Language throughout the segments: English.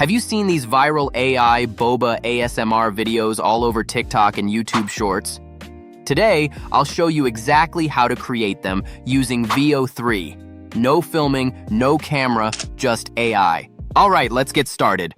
Have you seen these viral AI Boba ASMR videos all over TikTok and YouTube Shorts? Today, I'll show you exactly how to create them using Veo 3. No filming, no camera, just AI. All right, let's get started.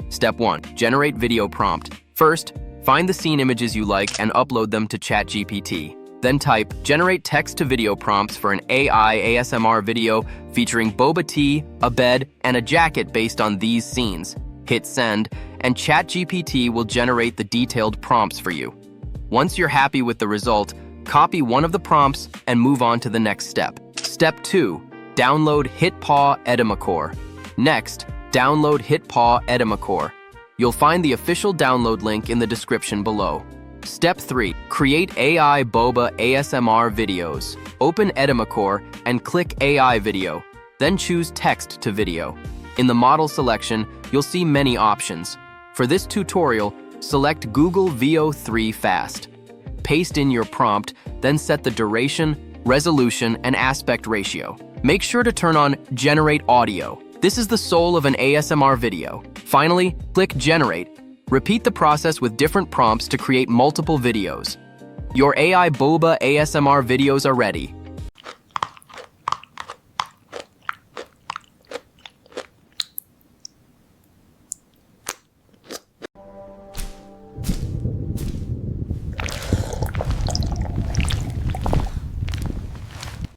Step 1. Generate video prompt. First, find the scene images you like and upload them to ChatGPT. Then type, generate text-to-video prompts for an AI ASMR video featuring boba tea, a bed, and a jacket based on these scenes. Hit send, and ChatGPT will generate the detailed prompts for you. Once you're happy with the result, copy one of the prompts and move on to the next step. Step 2. Download HitPaw Edimakor. Next, download HitPaw Edimakor. You'll find the official download link in the description below. Step 3. Create AI Boba ASMR videos. Open Edimakor and click AI video. Then choose text to video. In the model selection, you'll see many options. For this tutorial, select Google Veo 3 Fast. Paste in your prompt, then set the duration, resolution, and aspect ratio. Make sure to turn on Generate Audio. This is the soul of an ASMR video. Finally, click Generate. Repeat the process with different prompts to create multiple videos. Your AI Boba ASMR videos are ready.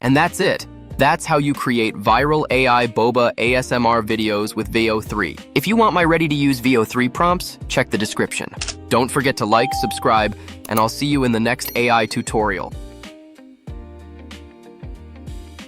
And that's it. That's how you create viral AI Boba ASMR videos with Veo 3. If you want my ready-to-use Veo 3 prompts, check the description. Don't forget to like, subscribe, and I'll see you in the next AI tutorial.